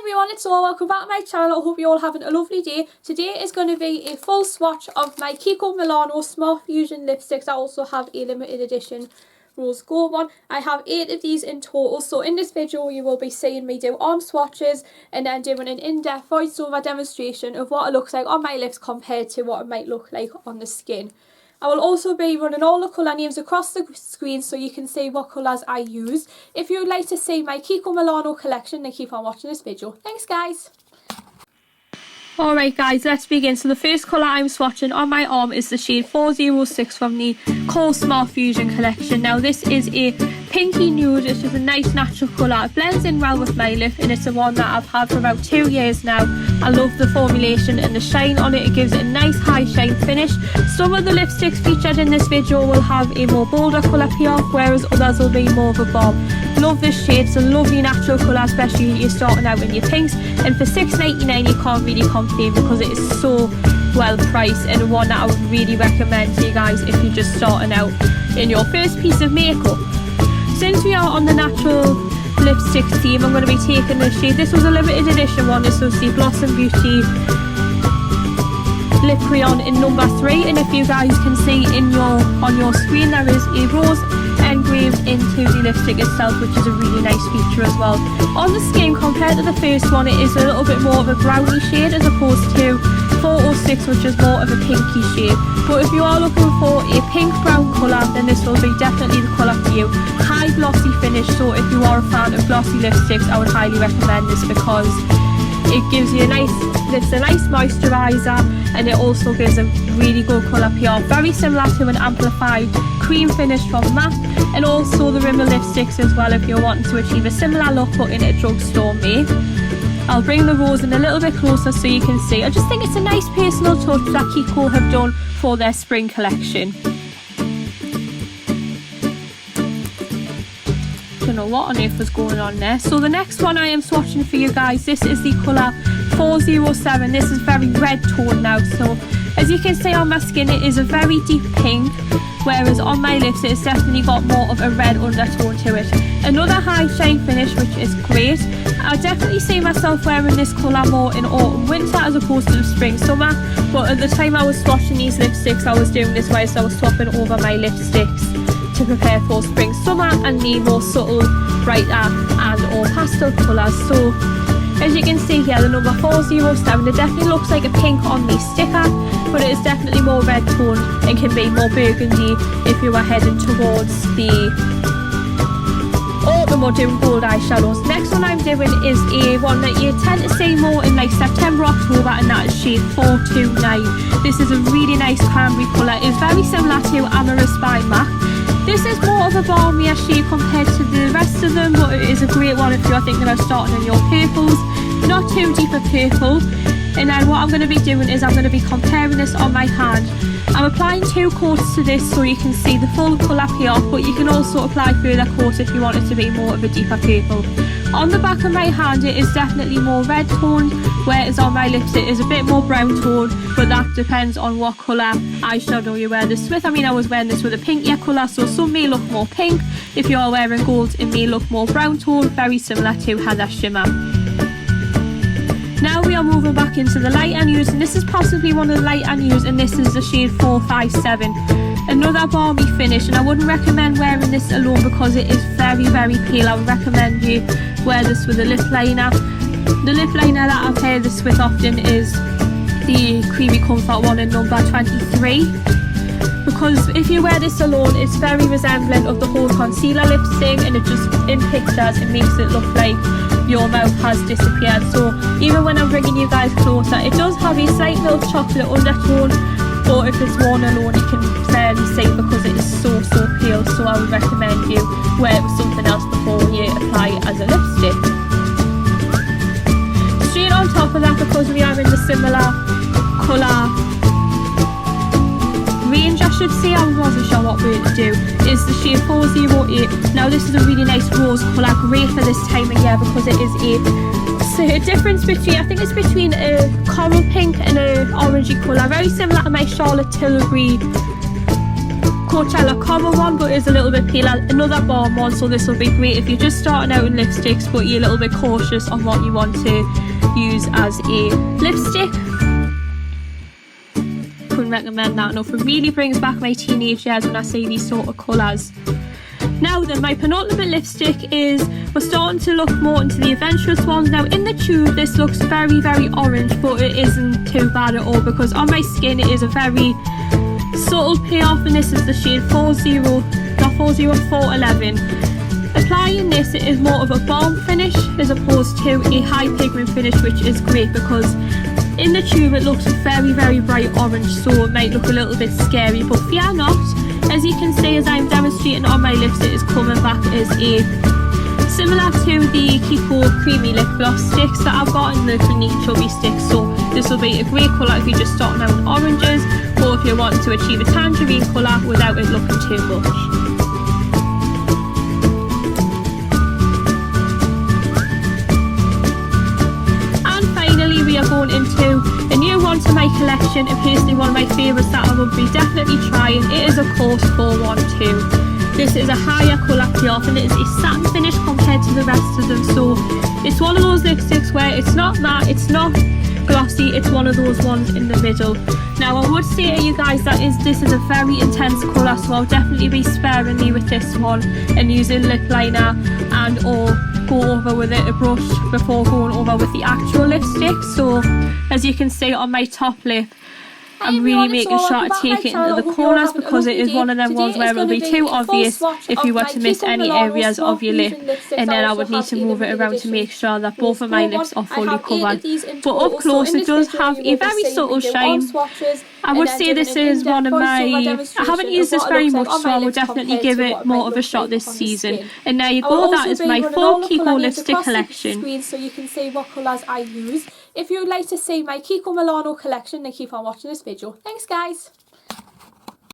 everyone, it's all welcome back to my channel. I hope you're all having a lovely day. Today is going to be a full swatch of my KIKO Milano Smart Fusion lipsticks. I also have a limited edition rose gold one. I have 8 of these in total, so in this video you will be seeing me do arm swatches and then doing an in-depth voiceover demonstration of what it looks like on my lips compared to what it might look like on the skin. I will also be running all the colour names across the screen so you can see what colours I use. If you would like to see my KIKO Milano collection, then keep on watching this video. Thanks guys! Alright guys, let's begin. So the first colour I'm swatching on my arm is the shade 406 from the KIKO Smart Fusion collection. Now this is a pinky nude, it's just a nice natural colour. It blends in well with my lip and it's the one that I've had for about 2 years now. I love the formulation and the shine on it. It gives it a nice high shine finish. Some of the lipsticks featured in this video will have a more bolder colour payoff, whereas others will be more of a bomb. Love this shade, it's a lovely natural colour, especially if you're starting out in your pinks, and for $6.99 you can't really complain because it is so well priced and one that I would really recommend to you guys if you're just starting out in your first piece of makeup. Since we are on the natural lipstick theme, I'm going to be taking this shade. This was a limited edition one. This was the Blossom Beauty lip crayon in number 3, and if you guys can see on your screen, there is a rose engraved into the lipstick itself, which is a really nice feature as well. On the skin, compared to the first one, it is a little bit more of a browny shade as opposed to 406, which is more of a pinky shade. But if you are looking for a pink brown colour, then this will be definitely the colour for you. High glossy finish, so if you are a fan of glossy lipsticks, I would highly recommend this because it gives you a nice moisturiser and it also gives a really good colour payoff. Very similar to an amplified cream finish from MAC, and also the Rimmel lipsticks as well if you're wanting to achieve a similar look but in a drugstore make. I'll bring the rose in a little bit closer so you can see. I just think it's a nice personal touch that KIKO have done for their spring collection. Don't know what on earth was going on there. So the next one I am swatching for you guys, this is the colour 407. This is very red toned now, so as you can see on my skin it is a very deep pink, whereas on my lips it's definitely got more of a red undertone to it. Another high shine finish, which is great. I definitely see myself wearing this colour more in autumn winter as opposed to the spring summer, but at the time I was swatching these lipsticks I was doing this way, so I was swapping over my lipsticks to prepare for spring summer and the more subtle, brighter and or pastel colours. So as you can see here, the number 407, it definitely looks like a pink on the sticker, but it is definitely more red toned and can be more burgundy if you are heading towards the autumn or doing gold eyeshadows. Next one I'm doing is a one that you tend to see more in like September, October, and that is shade 429. This is a really nice cranberry colour. It's very similar to Amorous by MAC. This is more of a balmier shade compared to the rest of them, but it is a great one if you're thinking of starting in your purples. Not too deep a purple. And then what I'm going to be doing is I'm going to be comparing this on my hand. I'm applying 2 coats to this so you can see the full colour payoff, but you can also apply further coats if you want it to be more of a deeper purple. On the back of my hand it is definitely more red toned, whereas on my lips it is a bit more brown toned, but that depends on what colour eyeshadow you wear this with. I mean, I was wearing this with a pinkier colour, so some may look more pink. If you are wearing gold, it may look more brown toned, very similar to Heather Shimmer. Now we are moving back into the lighter nudes, and this is possibly one of the lighter nudes, and this is the shade 457. Another balmy finish, and I wouldn't recommend wearing this alone because it is very pale. I would recommend you wear this with a lip liner. The lip liner that I pair this with often is the Creamy Comfort one in number 23, because if you wear this alone it's very resemblant of the whole concealer lipstick, and it just in pictures it makes it look like your mouth has disappeared. So even when I'm bringing you guys closer, it does have a slight milk chocolate undertone, but if it's worn alone you can fairly see because it is so pale. So I would recommend you wear it with something else before you apply it as a lipstick. Straight on top of that, because we are in the similar colour range I should say, I wasn't sure what we're to do, is the shade 408. Now this is a really nice rose colour, great for this time of year because it is a difference between, I think it's between a coral pink and a orangey colour, very similar to my Charlotte Tilbury Portella Cover one, but is a little bit paler. Another balm one, so this will be great if you're just starting out in lipsticks but you're a little bit cautious on what you want to use as a lipstick. Couldn't recommend that enough. It really brings back my teenage years when I see these sort of colours. Now then, my penultimate lipstick is, we're starting to look more into the adventurous ones. Now in the tube this looks very, very orange, but it isn't too bad at all, because on my skin it is a very subtle payoff, and this is the shade 40411. Applying this, it is more of a balm finish as opposed to a high pigment finish, which is great because in the tube it looks very, very bright orange, so it might look a little bit scary, but fear not. As you can see, as I'm demonstrating on my lips, it is coming back as a similar to the KIKO creamy lip gloss sticks that I've got in the Clinique chubby sticks. So this will be a great colour if you're just starting out with oranges, or if you're wanting to achieve a tangerine colour without it looking too much. We are going into a new one to my collection, and personally one of my favourites that I will be definitely trying. It is of course 412. This is a higher colour payoff, and it is a satin finish compared to the rest of them, so it's one of those lipsticks where it's not matte, it's not glossy, it's one of those ones in the middle. Now I would say to you guys that this is a very intense colour, so I'll definitely be sparingly with this one and using lip liner and or go over with it a brush before going over with the actual lipstick. So as you can see on my top lip, I'm really making sure to take it into the corners, because it is one of them ones where it will be too obvious if you were to miss any areas of your lip, and then I would need to move it around to make sure that both of my lips are fully covered. But up close it does have a very subtle shine. I would say this is one of my, I haven't used this very much, so I would definitely give it more of a shot this season. And there you go, that is my full KIKO lipstick collection. So you can see what colours I use. If you would like to see my KIKO Milano collection, then keep on watching this video. Thanks guys.